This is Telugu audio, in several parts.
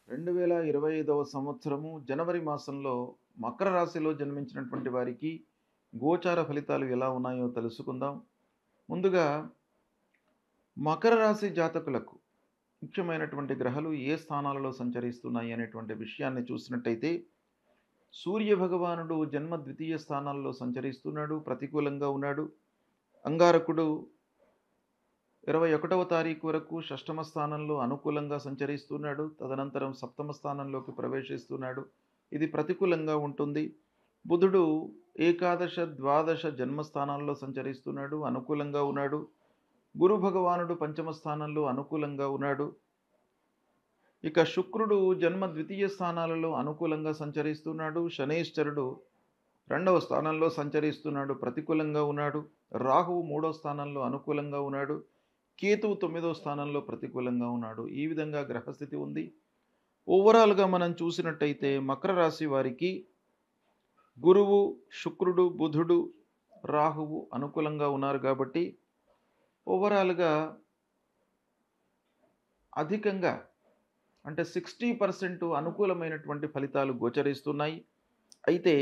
2025వ సంవత్సరము జనవరి మాసంలో మకర రాశిలో జన్మించినటువంటి వారికి గోచార ఫలితాలు ఎలా ఉన్నాయో తెలుసుకుందాం. ముందుగా మకర రాశి జాతకులకు ముఖ్యమైనటువంటి గ్రహాలు ఏ స్థానాలలో సంచరిస్తున్నాయి అనేటువంటి విషయాన్ని చూసినట్టయితే సూర్య భగవానుడు జన్మ ద్వితీయ స్థానాల్లో సంచరిస్తున్నాడు, ప్రతికూలంగా ఉన్నాడు. అంగారకుడు 21వ తారీఖు వరకు షష్టమ స్థానంలో అనుకూలంగా సంచరిస్తున్నాడు. తదనంతరం సప్తమ స్థానంలోకి ప్రవేశిస్తున్నాడు. ఇది ప్రతికూలంగా ఉంటుంది. బుధుడు ఏకాదశ ద్వాదశ జన్మస్థానాల్లో సంచరిస్తున్నాడు, అనుకూలంగా ఉన్నాడు. గురు భగవానుడు పంచమ స్థానంలో అనుకూలంగా ఉన్నాడు. ఇక శుక్రుడు జన్మ ద్వితీయ స్థానాలలో అనుకూలంగా సంచరిస్తున్నాడు. శనేశ్వరుడు 2వ స్థానంలో సంచరిస్తున్నాడు, ప్రతికూలంగా ఉన్నాడు. రాహువు 3వ స్థానంలో అనుకూలంగా ఉన్నాడు. కేతువు 9వ స్థానంలో ప్రతికూలంగా ఉన్నాడు. ఈ విధంగా గ్రహస్థితి ఉంది. ఓవరాల్గా మనం చూసినట్టయితే మకర రాశి వారికి గురువు, శుక్రుడు, బుధుడు, రాహువు అనుకూలంగా ఉన్నారు కాబట్టి ఓవరాల్గా అధికంగా అంటే 60% అనుకూలమైనటువంటి ఫలితాలు గోచరిస్తున్నాయి. అయితే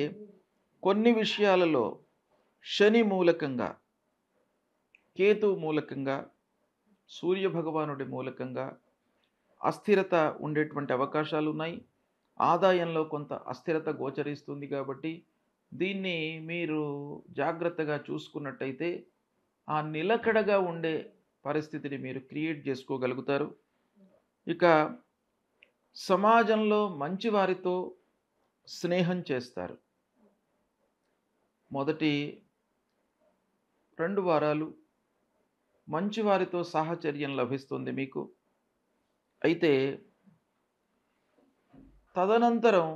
కొన్ని విషయాలలో శని మూలకంగా, కేతు మూలకంగా, సూర్య భగవానుడి మూలకంగా అస్థిరత ఉండేటువంటి అవకాశాలు ఉన్నాయి. ఆదాయంలో కొంత అస్థిరత గోచరిస్తుంది కాబట్టి దీన్ని మీరు జాగ్రత్తగా చూసుకున్నట్టయితే ఆ నిలకడగా ఉండే పరిస్థితిని మీరు క్రియేట్ చేసుకోగలుగుతారు. ఇక సమాజంలో మంచి వారితో స్నేహం చేస్తారు. మొదటి 2 వారాలు మంచి వారితో సాహచర్యం లభిస్తుంది మీకు. అయితే తదనంతరం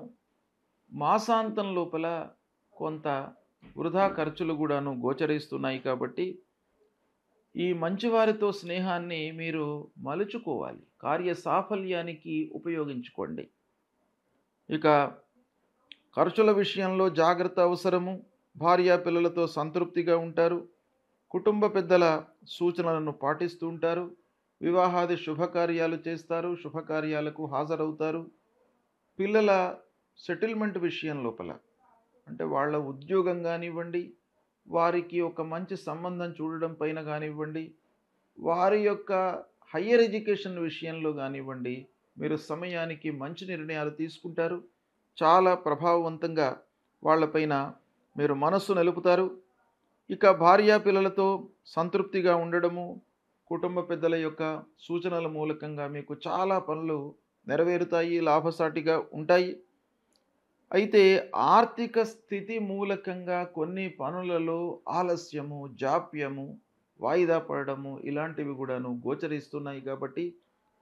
మాసాంతం లోపల కొంత వృధా ఖర్చులు కూడాను గోచరిస్తున్నాయి కాబట్టి ఈ మంచివారితో స్నేహాన్ని మీరు మలుచుకోవాలి, కార్య సాఫల్యానికి ఉపయోగించుకోండి. ఇక ఖర్చుల విషయంలో జాగ్రత్త అవసరము. భార్యా పిల్లలతో సంతృప్తిగా ఉంటారు. కుటుంబ పెద్దల సూచనలను పాటిస్తూ ఉంటారు. వివాహాది శుభకార్యాలు చేస్తారు, శుభకార్యాలకు హాజరవుతారు. పిల్లల సెటిల్మెంట్ విషయం లోపల అంటే వాళ్ళ ఉద్యోగం కానివ్వండి, వారికి ఒక మంచి సంబంధం చూడడం పైన కానివ్వండి, వారి యొక్క హయ్యర్ ఎడ్యుకేషన్ విషయంలో కానివ్వండి, మీరు సమయానికి మంచి నిర్ణయాలు తీసుకుంటారు. చాలా ప్రభావవంతంగా వాళ్ళపైన మీరు మనస్సు నిలుపుతారు. ఇక భార్యా పిల్లలతో సంతృప్తిగా ఉండడము, కుటుంబ పెద్దల యొక్క సూచనల మూలకంగా మీకు చాలా పనులు నెరవేరుతాయి, లాభసాటిగా ఉంటాయి. అయితే ఆర్థిక స్థితి మూలకంగా కొన్ని పనులలో ఆలస్యము, జాప్యము, వాయిదా పడడము ఇలాంటివి కూడాను గోచరిస్తున్నాయి కాబట్టి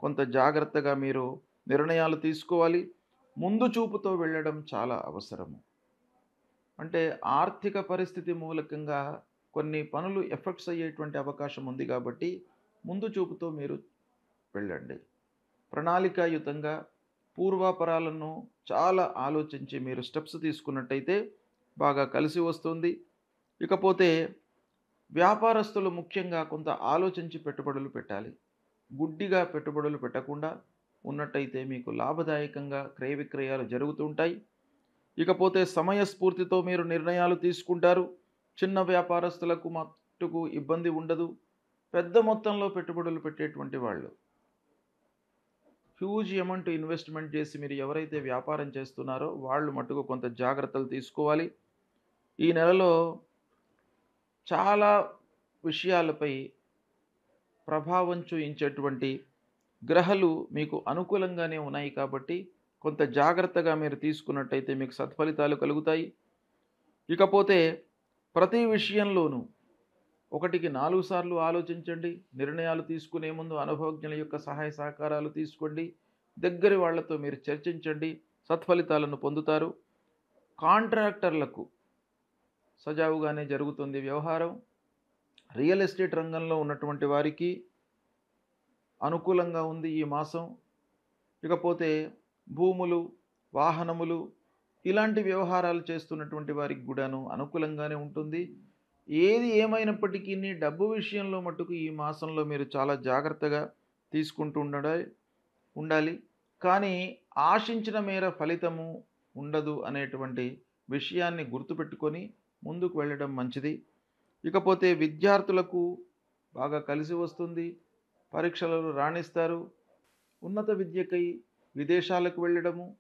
కొంత జాగ్రత్తగా మీరు నిర్ణయాలు తీసుకోవాలి. ముందు చూపుతో వెళ్ళడం చాలా అవసరము. అంటే ఆర్థిక పరిస్థితి మూలకంగా కొన్ని పనులు ఎఫెక్ట్స్ అయ్యేటువంటి అవకాశం ఉంది కాబట్టి ముందు చూపుతో మీరు వెళ్ళండి. ప్రణాళికాయుతంగా పూర్వాపరాలను చాలా ఆలోచించి మీరు స్టెప్స్ తీసుకున్నట్టయితే బాగా కలిసి వస్తుంది. ఇకపోతే వ్యాపారస్తులు ముఖ్యంగా కొంత ఆలోచించి పెట్టుబడులు పెట్టాలి. గుడ్డిగా పెట్టుబడులు పెట్టకుండా ఉన్నట్టయితే మీకు లాభదాయకంగా క్రయ విక్రయాలు జరుగుతుంటాయి. ఇకపోతే సమయస్ఫూర్తితో మీరు నిర్ణయాలు తీసుకుంటారు. చిన్న వ్యాపారస్తులకు మట్టుకు ఇబ్బంది ఉండదు. పెద్ద మొత్తంలో పెట్టుబడులు పెట్టేటువంటి వాళ్ళు హ్యూజ్ అమౌంట్ ఇన్వెస్ట్మెంట్ చేసి మీరు ఎవరైతే వ్యాపారం చేస్తున్నారో వాళ్ళు మట్టుకు కొంత జాగ్రత్తలు తీసుకోవాలి. ఈ నెలలో చాలా విషయాలపై ప్రభావం చూయించేటువంటి గ్రహాలు మీకు అనుకూలంగానే ఉన్నాయి కాబట్టి కొంత జాగ్రత్తగా మీరు తీసుకున్నట్టయితే మీకు సత్ఫలితాలు కలుగుతాయి. ఇకపోతే ప్రతి విషయంలోనూ 1కి 4 సార్లు ఆలోచించండి. నిర్ణయాలు తీసుకునే ముందు అనుభవజ్ఞుల యొక్క సహాయ సహకారాలు తీసుకోండి. దగ్గరి వాళ్లతో మీరు చర్చించండి, సత్ఫలితాలను పొందుతారు. కాంట్రాక్టర్లకు సజావుగానే జరుగుతుంది వ్యవహారం. రియల్ ఎస్టేట్ రంగంలో ఉన్నటువంటి వారికి అనుకూలంగా ఉంది ఈ మాసం. ఇకపోతే భూములు, వాహనములు ఇలాంటి వ్యవహారాలు చేస్తున్నటువంటి వారికి కూడాను అనుకూలంగానే ఉంటుంది. ఏది ఏమైనప్పటికీ డబ్బు విషయంలో మట్టుకు ఈ మాసంలో మీరు చాలా జాగ్రత్తగా తీసుకుంటూ ఉండాలి. కానీ ఆశించిన మేర ఫలితము ఉండదు అనేటువంటి విషయాన్ని గుర్తుపెట్టుకొని ముందుకు వెళ్ళడం మంచిది. ఇకపోతే విద్యార్థులకు బాగా కలిసి వస్తుంది. పరీక్షలలో రాణిస్తారు. ఉన్నత విద్యకై విదేశాలకు వెళ్ళడము,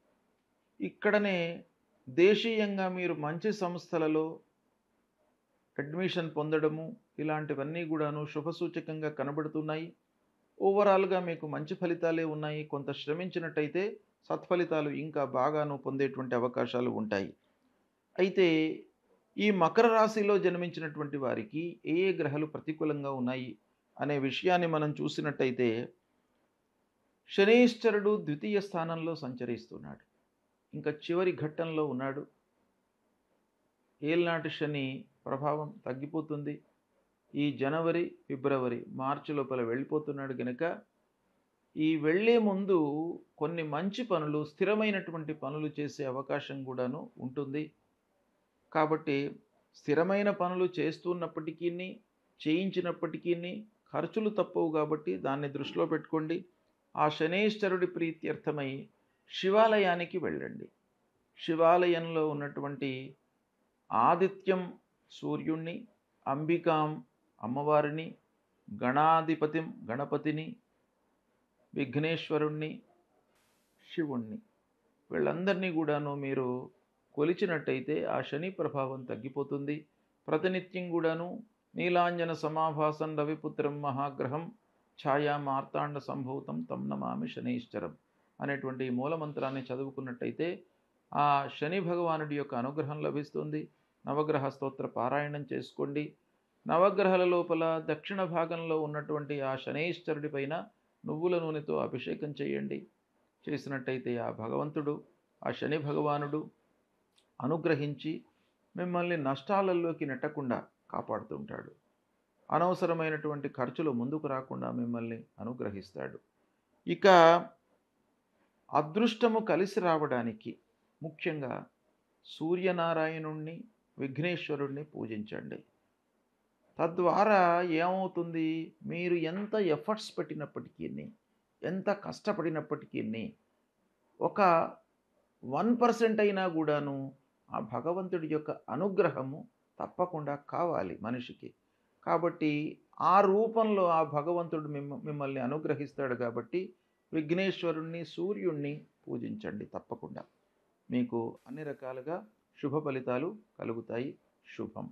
ఇక్కడనే దేశీయంగా మీరు మంచి సంస్థలలో అడ్మిషన్ పొందడము, ఇలాంటివన్నీ కూడాను శుభసూచకంగా కనబడుతున్నాయి. ఓవరాల్‌గా మీకు మంచి ఫలితాలే ఉన్నాయి. కొంత శ్రమించినట్టయితే సత్ఫలితాలు ఇంకా బాగాను పొందేటువంటి అవకాశాలు ఉంటాయి. అయితే ఈ మకర రాశిలో జన్మించినటువంటి వారికి ఏ ఏ గ్రహాలు ప్రతికూలంగా ఉన్నాయి అనే విషయాన్ని మనం చూసినట్టయితే, శనీశ్వరుడు ద్వితీయ స్థానంలో సంచరిస్తున్నాడు. ఇంకా చివరి ఘట్టంలో ఉన్నాడు. ఏళ్నాటి శని ప్రభావం తగ్గిపోతుంది. ఈ జనవరి, ఫిబ్రవరి, మార్చి లోపల వెళ్ళిపోతున్నాడు గనుక, ఈ వెళ్ళే ముందు కొన్ని మంచి పనులు, స్థిరమైనటువంటి పనులు చేసే అవకాశం కూడాను ఉంటుంది. కాబట్టి స్థిరమైన పనులు చేస్తున్నప్పటికీని, చేయించినప్పటికీని ఖర్చులు తప్పవు కాబట్టి దాన్ని దృష్టిలో పెట్టుకోండి. ఆ శనీశ్వరుడి ప్రీత్యర్థమై శివాలయానికి వెళ్ళండి. శివాలయంలో ఉన్నటువంటి ఆదిత్యం సూర్యుణ్ణి, అంబికాం అమ్మవారిని, గణాధిపతిం గణపతిని, విఘ్నేశ్వరుణ్ణి, శివుణ్ణి వీళ్ళందరినీ కూడాను మీరు కొలిచినట్టయితే ఆ శని ప్రభావం తగ్గిపోతుంది. ప్రతినిత్యం కూడాను నీలాంజన సమాభాసం రవిపుత్రం మహాగ్రహం ఛాయా మార్తాండ సంభూతం తం నమామి శనైశ్చరం అనేటువంటి మూలమంత్రాన్ని చదువుకున్నట్టయితే ఆ శని భగవానుడి యొక్క అనుగ్రహం లభిస్తుంది. నవగ్రహ స్తోత్ర పారాయణం చేసుకోండి. నవగ్రహాల లోపల దక్షిణ భాగంలో ఉన్నటువంటి ఆ శనైశ్వరుడి పైన నువ్వుల నూనెతో అభిషేకం చేయండి. చేసినట్టయితే ఆ భగవంతుడు, ఆ శని భగవానుడు అనుగ్రహించి మిమ్మల్ని నష్టాలలోకి నెట్టకుండా కాపాడుతుంటాడు. అనవసరమైనటువంటి ఖర్చులు ముందుకు రాకుండా మిమ్మల్ని అనుగ్రహిస్తాడు. ఇక అదృష్టము కలిసి రావడానికి ముఖ్యంగా సూర్యనారాయణుణ్ణి, విఘ్నేశ్వరుణ్ణి పూజించండి. తద్వారా ఏమవుతుంది, మీరు ఎంత ఎఫర్ట్స్ పెట్టినప్పటికీ, ఎంత కష్టపడినప్పటికీ ఒక 1% అయినా కూడాను ఆ భగవంతుడి యొక్క అనుగ్రహము తప్పకుండా కావాలి మనిషికి. కాబట్టి ఆ రూపంలో ఆ భగవంతుడు మిమ్మల్ని అనుగ్రహిస్తాడు కాబట్టి విఘ్నేశ్వరుణ్ణి, సూర్యుణ్ణి పూజించండి తప్పకుండా. మీకు అన్ని రకాలుగా శుభ ఫలితాలు కలుగుతాయి. శుభం.